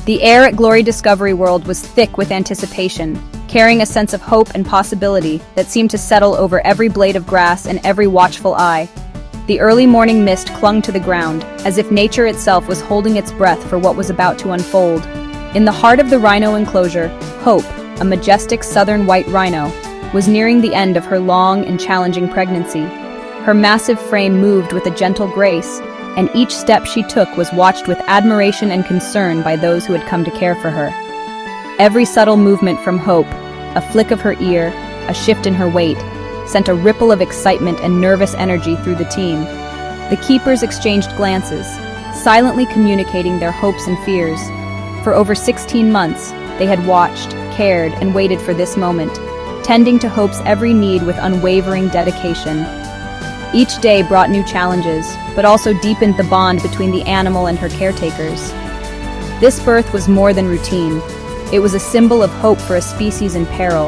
The air at Glory Discovery World was thick with anticipation, carrying a sense of hope and possibility that seemed to settle over every blade of grass and every watchful eye. The early morning mist clung to the ground, as if nature itself was holding its breath for what was about to unfold. In the heart of the rhino enclosure, Hope, a majestic southern white rhino, was nearing the end of her long and challenging pregnancy. Her massive frame moved with a gentle grace, and each step she took was watched with admiration and concern by those who had come to care for her. Every subtle movement from Hope, a flick of her ear, a shift in her weight, sent a ripple of excitement and nervous energy through the team. The keepers exchanged glances, silently communicating their hopes and fears. For over 16 months, they had watched, cared, and waited for this moment, tending to Hope's every need with unwavering dedication. Each day brought new challenges, but also deepened the bond between the animal and her caretakers. This birth was more than routine. It was a symbol of hope for a species in peril,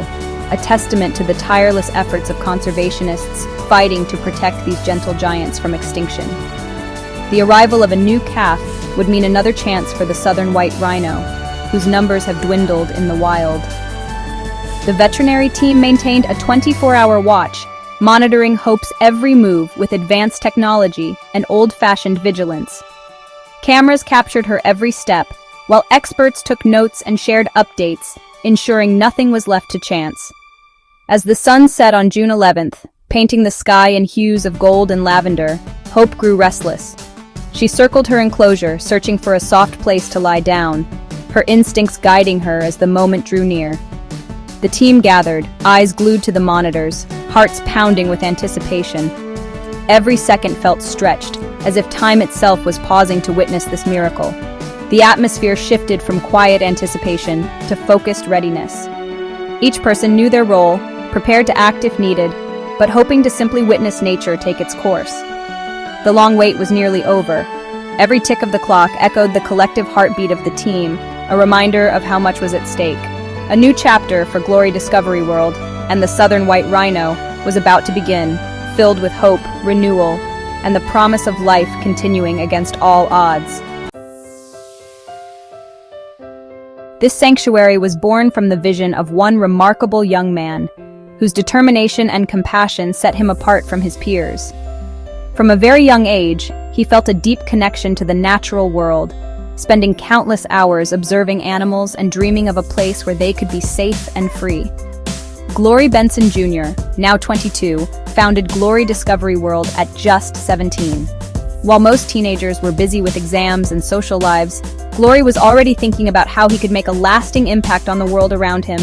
a testament to the tireless efforts of conservationists fighting to protect these gentle giants from extinction. The arrival of a new calf would mean another chance for the southern white rhino, whose numbers have dwindled in the wild. The veterinary team maintained a 24-hour watch, monitoring Hope's every move with advanced technology and old-fashioned vigilance. Cameras captured her every step, while experts took notes and shared updates, ensuring nothing was left to chance. As the sun set on June 11th, painting the sky in hues of gold and lavender, Hope grew restless. She circled her enclosure, searching for a soft place to lie down, her instincts guiding her as the moment drew near. The team gathered, eyes glued to the monitors, hearts pounding with anticipation. Every second felt stretched, as if time itself was pausing to witness this miracle. The atmosphere shifted from quiet anticipation to focused readiness. Each person knew their role, prepared to act if needed, but hoping to simply witness nature take its course. The long wait was nearly over. Every tick of the clock echoed the collective heartbeat of the team, a reminder of how much was at stake. A new chapter for Glory Discovery World and the southern white rhino was about to begin, filled with hope, renewal, and the promise of life continuing against all odds. This sanctuary was born from the vision of one remarkable young man, whose determination and compassion set him apart from his peers. From a very young age, he felt a deep connection to the natural world, spending countless hours observing animals and dreaming of a place where they could be safe and free. Glory Benson Jr., now 22, founded Glory Discovery World at just 17. While most teenagers were busy with exams and social lives, Glory was already thinking about how he could make a lasting impact on the world around him.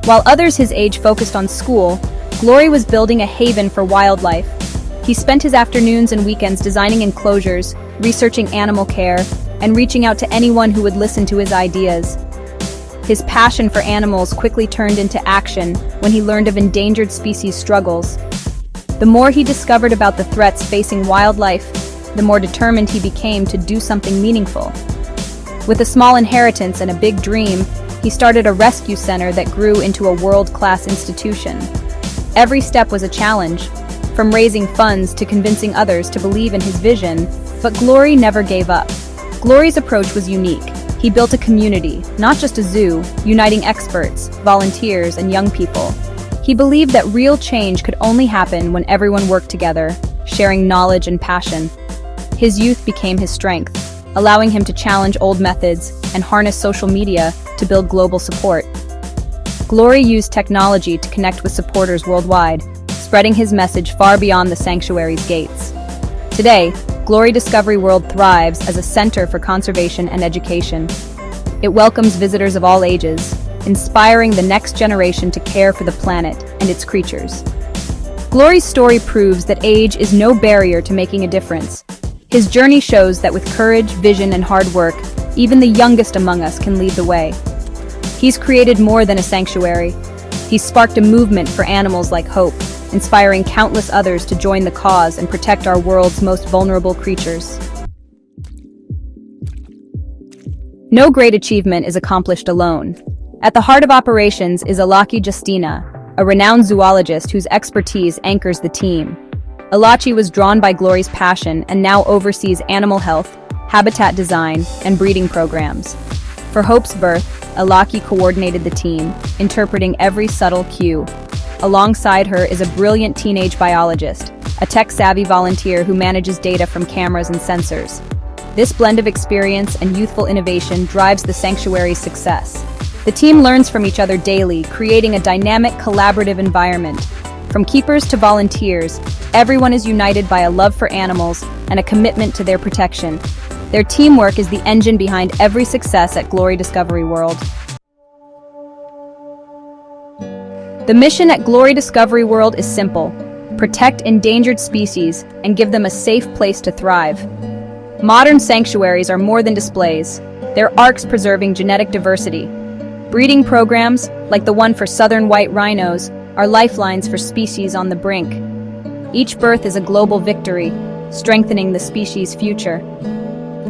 While others his age focused on school, Glory was building a haven for wildlife. He spent his afternoons and weekends designing enclosures, researching animal care, and reaching out to anyone who would listen to his ideas. His passion for animals quickly turned into action when he learned of endangered species struggles. The more he discovered about the threats facing wildlife, the more determined he became to do something meaningful. With a small inheritance and a big dream, he started a rescue center that grew into a world-class institution. Every step was a challenge, from raising funds to convincing others to believe in his vision, but Glory never gave up. Glory's approach was unique. He built a community, not just a zoo, uniting experts, volunteers, and young people. He believed that real change could only happen when everyone worked together, sharing knowledge and passion. His youth became his strength, allowing him to challenge old methods and harness social media to build global support. Glory used technology to connect with supporters worldwide, spreading his message far beyond the sanctuary's gates. Today, Glory Discovery World thrives as a center for conservation and education. It welcomes visitors of all ages, inspiring the next generation to care for the planet and its creatures. Glory's story proves that age is no barrier to making a difference. His journey shows that with courage, vision, and hard work, even the youngest among us can lead the way. He's created more than a sanctuary. He's sparked a movement for animals like Hope, inspiring countless others to join the cause and protect our world's most vulnerable creatures. No great achievement is accomplished alone. At the heart of operations is Alaki Justina, a renowned zoologist whose expertise anchors the team. Alachi was drawn by Glory's passion and now oversees animal health, habitat design, and breeding programs. For Hope's birth, Alaki coordinated the team, interpreting every subtle cue. Alongside her is a brilliant teenage biologist, a tech-savvy volunteer who manages data from cameras and sensors. This blend of experience and youthful innovation drives the sanctuary's success. The team learns from each other daily, creating a dynamic, collaborative environment. From keepers to volunteers, everyone is united by a love for animals and a commitment to their protection. Their teamwork is the engine behind every success at Glory Discovery World. The mission at Glory Discovery World is simple: protect endangered species and give them a safe place to thrive. Modern sanctuaries are more than displays. They're arcs preserving genetic diversity. Breeding programs, like the one for southern white rhinos, are lifelines for species on the brink. Each birth is a global victory, strengthening the species' future.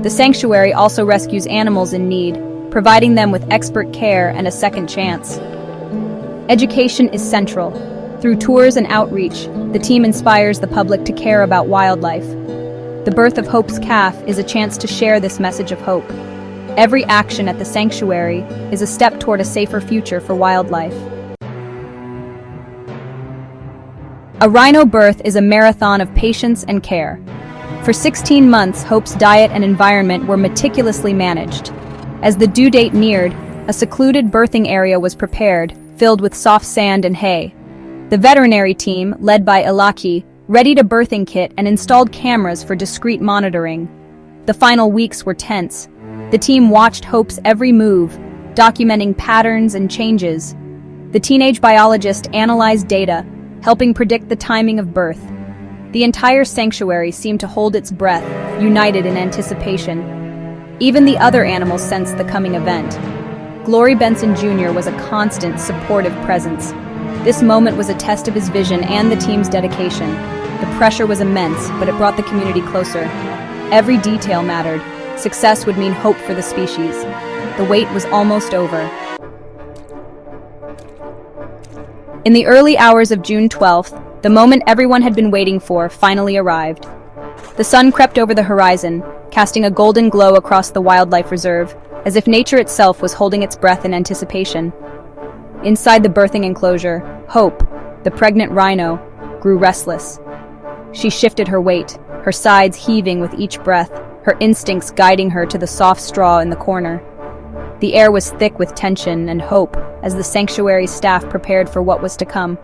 The sanctuary also rescues animals in need, providing them with expert care and a second chance. Education is central. Through tours and outreach, the team inspires the public to care about wildlife. The birth of Hope's calf is a chance to share this message of hope. Every action at the sanctuary is a step toward a safer future for wildlife. A rhino birth is a marathon of patience and care. For 16 months, Hope's diet and environment were meticulously managed. As the due date neared, a secluded birthing area was prepared, filled with soft sand and hay. The veterinary team, led by Alaki, readied a birthing kit and installed cameras for discreet monitoring. The final weeks were tense. The team watched Hope's every move, documenting patterns and changes. The teenage biologist analyzed data, helping predict the timing of birth. The entire sanctuary seemed to hold its breath, united in anticipation. Even the other animals sensed the coming event. Glory Benson Jr. was a constant, supportive presence. This moment was a test of his vision and the team's dedication. The pressure was immense, but it brought the community closer. Every detail mattered. Success would mean hope for the species. The wait was almost over. In the early hours of June 12th, the moment everyone had been waiting for finally arrived. The sun crept over the horizon, casting a golden glow across the wildlife reserve, as if nature itself was holding its breath in anticipation. Inside the birthing enclosure, Hope, the pregnant rhino, grew restless. She shifted her weight, her sides heaving with each breath, her instincts guiding her to the soft straw in the corner. The air was thick with tension and hope as the sanctuary staff prepared for what was to come.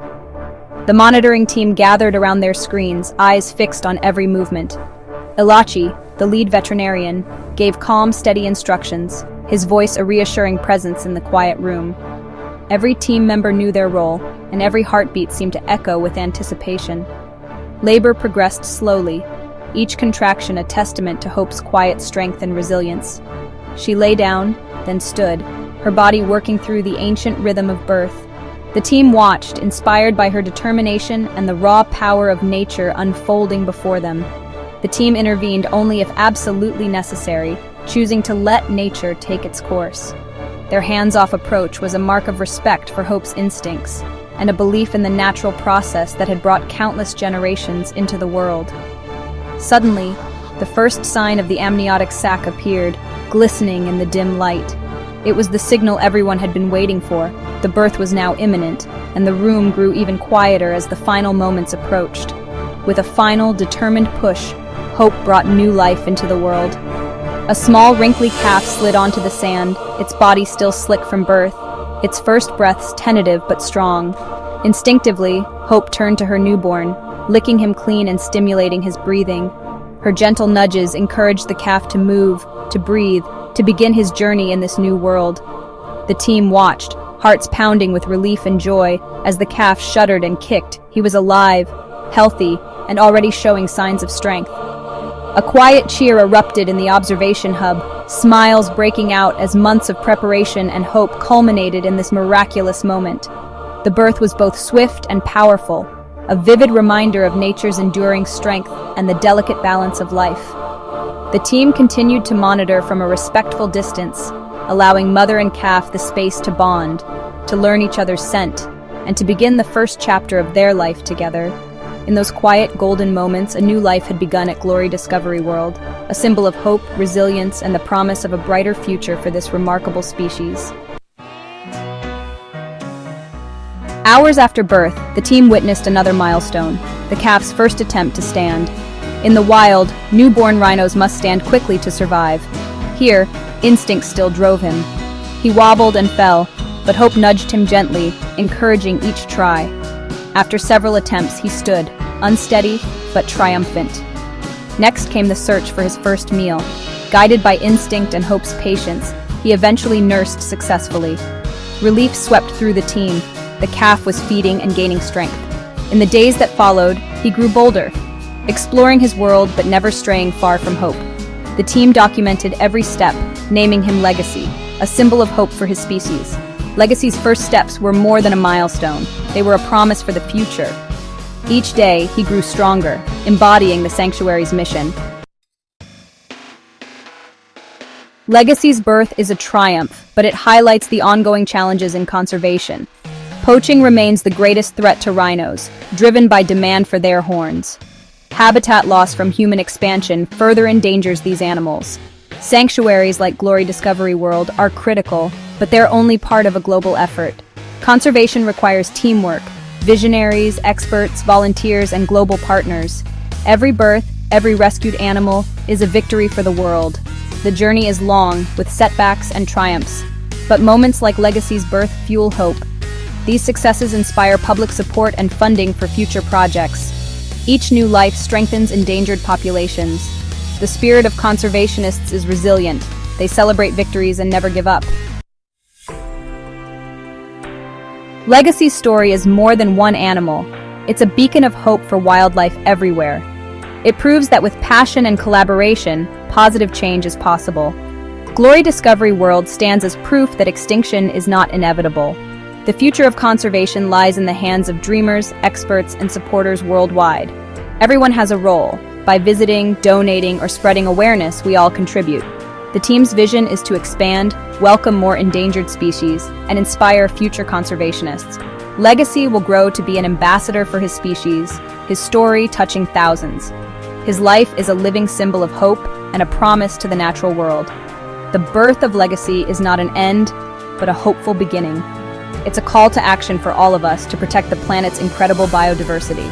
The monitoring team gathered around their screens, eyes fixed on every movement. Ilachi, the lead veterinarian, gave calm, steady instructions, his voice a reassuring presence in the quiet room. Every team member knew their role, and every heartbeat seemed to echo with anticipation. Labor progressed slowly, each contraction a testament to Hope's quiet strength and resilience. She lay down, then stood, her body working through the ancient rhythm of birth. The team watched, inspired by her determination and the raw power of nature unfolding before them. The team intervened only if absolutely necessary, choosing to let nature take its course. Their hands-off approach was a mark of respect for Hope's instincts and a belief in the natural process that had brought countless generations into the world. Suddenly, the first sign of the amniotic sac appeared, glistening in the dim light. It was the signal everyone had been waiting for. The birth was now imminent, and the room grew even quieter as the final moments approached. With a final, determined push, Hope brought new life into the world. A small, wrinkly calf slid onto the sand, its body still slick from birth, its first breaths tentative but strong. Instinctively, Hope turned to her newborn, licking him clean and stimulating his breathing. Her gentle nudges encouraged the calf to move, to breathe, to begin his journey in this new world. The team watched, hearts pounding with relief and joy, as the calf shuddered and kicked. He was alive, healthy, and already showing signs of strength. A quiet cheer erupted in the observation hub, smiles breaking out as months of preparation and hope culminated in this miraculous moment. The birth was both swift and powerful, a vivid reminder of nature's enduring strength and the delicate balance of life. The team continued to monitor from a respectful distance, allowing mother and calf the space to bond, to learn each other's scent, and to begin the first chapter of their life together. In those quiet, golden moments, a new life had begun at Glory Discovery World, a symbol of hope, resilience, and the promise of a brighter future for this remarkable species. Hours after birth, the team witnessed another milestone, the calf's first attempt to stand. In the wild, newborn rhinos must stand quickly to survive. Here, instinct still drove him. He wobbled and fell, but hope nudged him gently, encouraging each try. After several attempts, he stood, unsteady but triumphant. Next came the search for his first meal. Guided by instinct and hope's patience, he eventually nursed successfully. Relief swept through the team. The calf was feeding and gaining strength. In the days that followed, he grew bolder, exploring his world but never straying far from hope. The team documented every step, naming him Legacy, a symbol of hope for his species. Legacy's first steps were more than a milestone. They were a promise for the future. Each day, he grew stronger, embodying the sanctuary's mission. Legacy's birth is a triumph, but it highlights the ongoing challenges in conservation. Poaching remains the greatest threat to rhinos, driven by demand for their horns. Habitat loss from human expansion further endangers these animals. Sanctuaries like Glory Discovery World are critical, but they're only part of a global effort. Conservation requires teamwork, visionaries, experts, volunteers, and global partners. Every birth, every rescued animal is a victory for the world. The journey is long, with setbacks and triumphs, but moments like Legacy's birth fuel hope. These successes inspire public support and funding for future projects. Each new life strengthens endangered populations. The spirit of conservationists is resilient. They celebrate victories and never give up. Legacy's story is more than one animal. It's a beacon of hope for wildlife everywhere. It proves that with passion and collaboration, positive change is possible. Glory Discovery World stands as proof that extinction is not inevitable. The future of conservation lies in the hands of dreamers, experts, and supporters worldwide. Everyone has a role. By visiting, donating, or spreading awareness, we all contribute. The team's vision is to expand, welcome more endangered species, and inspire future conservationists. Legacy will grow to be an ambassador for his species, his story touching thousands. His life is a living symbol of hope and a promise to the natural world. The birth of Legacy is not an end, but a hopeful beginning. It's a call to action for all of us to protect the planet's incredible biodiversity.